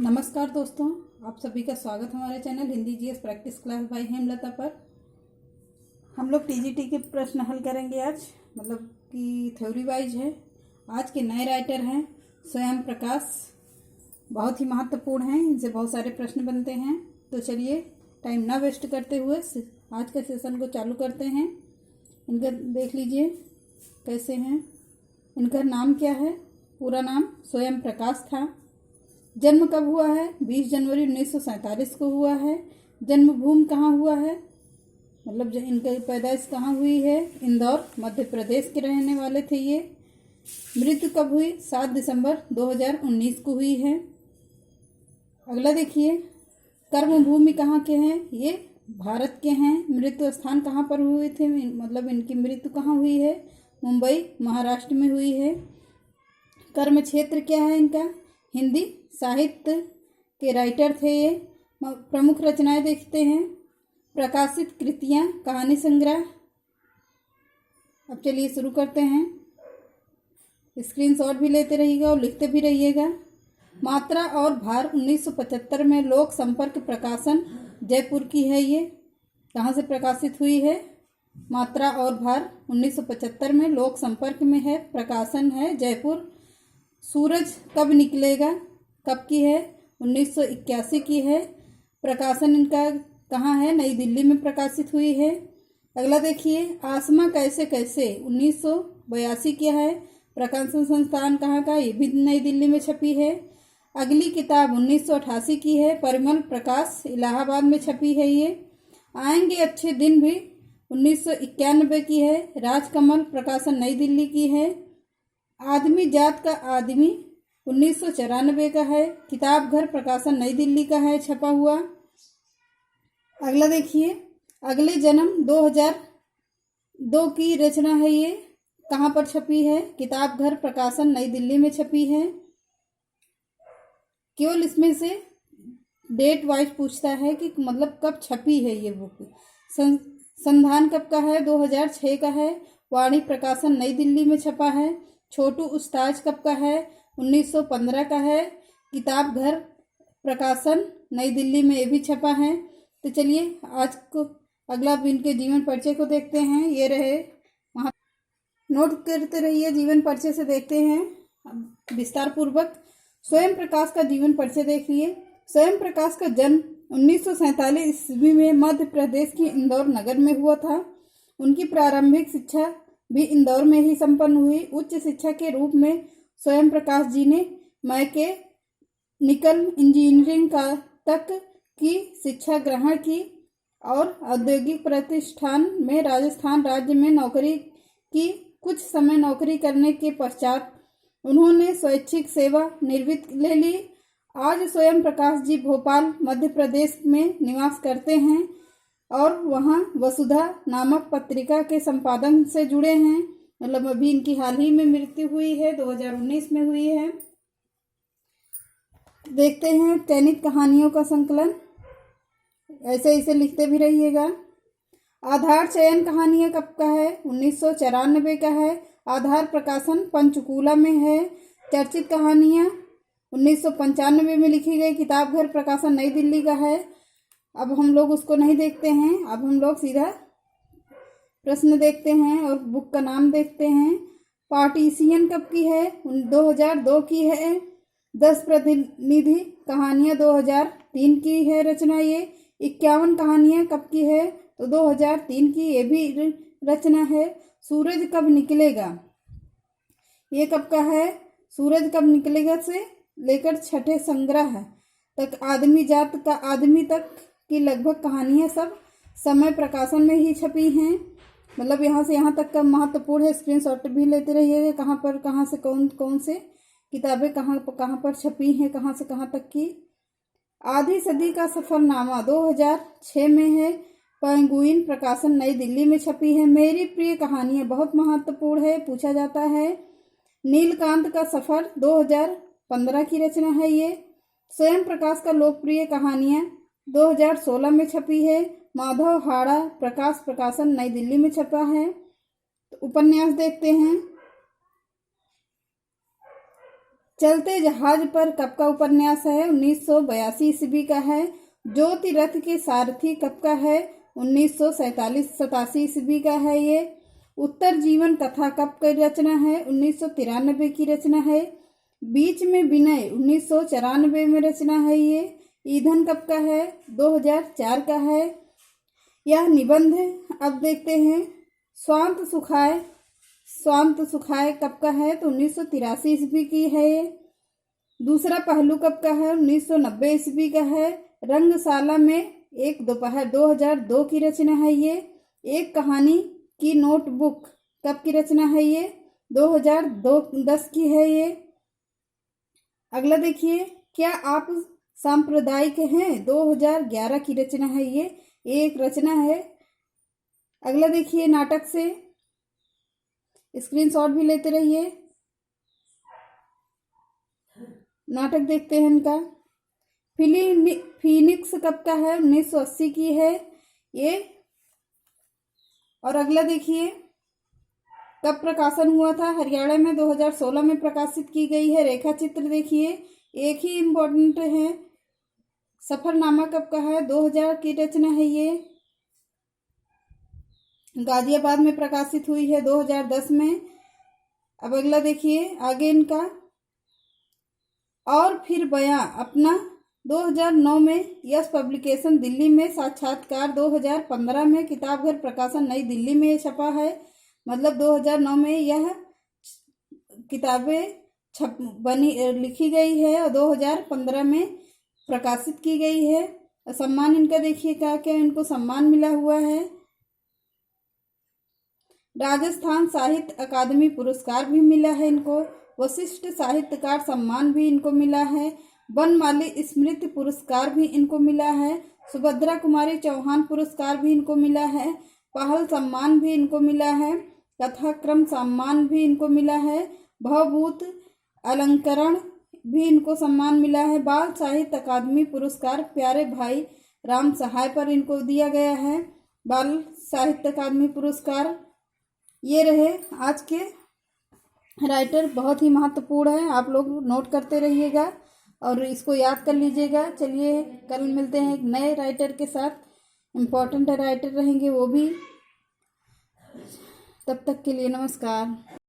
नमस्कार दोस्तों, आप सभी का स्वागत हमारे channel Hindi GS practice class by Hemlata पर। हम लोग टीजीटी के प्रश्न हल करेंगे आज, मतलब कि थ्योरी वाइज है। आज के नए राइटर हैं स्वयं प्रकाश, बहुत ही महत्वपूर्ण हैं, इनसे बहुत सारे प्रश्न बनते हैं। तो चलिए टाइम ना वेस्ट करते हुए आज के सेशन को चालू करते हैं। इनका देख लीजिए कैसे हैं। इनका नाम क्या है? पूरा नाम स्वयं प्रकाश था। जन्म कब हुआ है? 20 जनवरी 1947 को हुआ है। जन्मभूमि कहाँ हुआ है, मतलब इनकी पैदाइश कहाँ हुई है? इंदौर, मध्य प्रदेश के रहने वाले थे ये। मृत्यु कब हुई? 7 दिसंबर 2019 को हुई है। अगला देखिए, कर्म भूमि कहाँ के हैं? ये भारत के हैं। मृत्यु स्थान कहाँ पर हुए थे, मतलब इनकी मृत्यु कहाँ हुई है? मुंबई, महाराष्ट्र में हुई है। कर्म क्षेत्र क्या है इनका? हिंदी साहित्य के राइटर थे ये। प्रमुख रचनाएं देखते हैं। प्रकाशित कृतियां, कहानी संग्रह। अब चलिए शुरू करते हैं। स्क्रीनशॉट भी लेते रहिएगा और लिखते भी रहिएगा। मात्रा और भार 1975 में लोक संपर्क प्रकाशन जयपुर की है। ये कहाँ से प्रकाशित हुई है? मात्रा और भार 1975 में लोक संपर्क में है, प्रकाशन है जयपुर। सूरज कब निकलेगा कब की है? 1981 की है। प्रकाशन इनका कहाँ है? नई दिल्ली में प्रकाशित हुई है। अगला देखिए, आसमां कैसे कैसे 1982 की है। प्रकाशन संस्थान कहाँ का? ये भी नई दिल्ली में छपी है। अगली किताब 1988 की है। परिमल प्रकाश, इलाहाबाद में छपी है ये। आएंगे अच्छे दिन भी 1991 की है। राजकमल, प्रकाशन नई दिल्ली की है। आदमी जात का आदमी 1994 का है। किताब घर, प्रकाशन नई दिल्ली का है छपा हुआ। अगला देखिए, अगले जन्म 2002 की रचना है ये। कहाँ पर छपी है? किताब घर, प्रकाशन नई दिल्ली में छपी है। केवल इसमें से डेट वाइज पूछता है कि मतलब कब छपी है ये बुक। संधान कब का है? 2006 का है। वाणी, प्रकाशन नई दिल्ली में छपा है। छोटू उस्ताज कब का है? 1915 का है। किताब घर, प्रकाशन नई दिल्ली में ये भी छपा है। तो चलिए आज को अगला इनके जीवन परिचय को देखते हैं। ये रहे, वहाँ नोट करते रहिए। जीवन परिचय से देखते हैं विस्तार पूर्वक। स्वयं प्रकाश का जीवन परिचय देखिए। स्वयं प्रकाश का जन्म 1947 ईस्वी में मध्य प्रदेश की इंदौर नगर में हुआ था। उनकी प्रारंभिक शिक्षा भी इंदौर में ही संपन्न हुई। उच्च शिक्षा के रूप में स्वयं प्रकाश जी ने मैकेनिकल इंजीनियरिंग तक की शिक्षा ग्रहण की और औद्योगिक प्रतिष्ठान में राजस्थान राज्य में नौकरी की। कुछ समय नौकरी करने के पश्चात उन्होंने स्वैच्छिक सेवा निवृत्ति ले ली। आज स्वयं प्रकाश जी भोपाल, मध्य प्रदेश में निवास करते हैं और वहाँ वसुधा नामक पत्रिका के संपादन से जुड़े हैं। मतलब अभी इनकी हाल ही में मृत्यु हुई है, 2019 में हुई है। देखते हैं चयनित कहानियों का संकलन। ऐसे इसे लिखते भी रहिएगा। आधार चयन कहानियां कब का है? 1994 का है। आधार प्रकाशन पंचकूला में है। चर्चित कहानियां 1995 में लिखी गई। किताब घर, प्रकाशन नई दिल्ली का है। अब हम लोग उसको नहीं देखते हैं, अब हम लोग सीधा प्रश्न देखते हैं और बुक का नाम देखते हैं। पार्टीशियन कब की है? 2002 की है। 10 प्रतिनिधि कहानियां 2003 की है रचना ये। 51 कहानियां कब की है? तो 2003 की ये भी रचना है। सूरज कब निकलेगा, ये कब का है? सूरज कब निकलेगा से लेकर छठे संग्रह तक आदमी जात का आदमी तक की लगभग कहानियां सब समय प्रकाशन में ही छपी हैं। मतलब यहाँ से यहाँ तक का महत्वपूर्ण है। स्क्रीनशॉट भी लेते रहिएगा। कहाँ पर कहाँ से कौन कौन से किताबें कहाँ पर छपी हैं, कहाँ से कहाँ तक की। आधी सदी का सफरनामा 2006 में है। पेंगुइन, प्रकाशन नई दिल्ली में छपी है। मेरी प्रिय कहानियाँ बहुत महत्वपूर्ण है, पूछा जाता है। नीलकांत का सफर 2015 की रचना है ये। स्वयं प्रकाश का लोकप्रिय कहानियाँ 2016 में छपी है। माधव हाड़ा, प्रकाश, प्रकाशन नई दिल्ली में छपा है। तो उपन्यास देखते हैं। चलते जहाज पर कब का उपन्यास है? 1982 ईस्वी का है। ज्योति रथ के सारथी कब का है? 1987 ईस्वी का है ये। उत्तर जीवन कथा कब की रचना है? 1993 की रचना है। बीच में विनय 1994 में रचना है ये। ईंधन कब का है? 2004 का है। यह निबंध अब देखते हैं। स्वांत सुखाए कब का है? तो 1983 ईस्वी की है ये। दूसरा पहलू कब का है? 1990 ईस्वी का है। रंगशाला में एक दोपहर 2002 की रचना है ये। एक कहानी की नोटबुक कब की रचना है ये? 2010 की है ये। अगला देखिए, क्या आप सांप्रदायिक हैं? 2011 की रचना है ये। एक रचना है। अगला देखिए, नाटक से स्क्रीनशॉट भी लेते रहिए। नाटक देखते हैं इनका। फीनिक्स कब का है? 1980 की है ये। और अगला देखिए, कब प्रकाशन हुआ था? हरियाणा में 2016 में प्रकाशित की गई है। रेखा चित्र देखिए, एक ही इम्पोर्टेंट है। सफरनामा कब का है? 2000 की रचना है ये। गाजियाबाद में प्रकाशित हुई है 2010 में। अब अगला देखिए आगे इनका। और फिर बयां अपना 2009 में यश पब्लिकेशन दिल्ली में। साक्षात्कार 2015 में। किताबघर प्रकाशन नई दिल्ली में छपा है। मतलब 2009 में यह किताबें लिखी गई है और 2015 में प्रकाशित की गई है। सम्मान इनका देखिए क्या क्या इनको सम्मान मिला हुआ है। राजस्थान साहित्य अकादमी पुरस्कार भी मिला है इनको। वशिष्ठ साहित्यकार सम्मान भी इनको मिला है। बनमाली स्मृति पुरस्कार भी इनको मिला है। सुभद्रा कुमारी चौहान पुरस्कार भी इनको मिला है। पहल सम्मान भी इनको मिला है। कथाक्रम सम्मान भी इनको मिला है। भवभूत अलंकरण भी इनको सम्मान मिला है। बाल साहित्य अकादमी पुरस्कार प्यारे भाई राम सहाय पर इनको दिया गया है बाल साहित्य अकादमी पुरस्कार। ये रहे आज के राइटर, बहुत ही महत्वपूर्ण है। आप लोग नोट करते रहिएगा और इसको याद कर लीजिएगा। चलिए कल मिलते हैं एक नए राइटर के साथ। इम्पोर्टेंट राइटर रहेंगे वो भी। तब तक के लिए नमस्कार।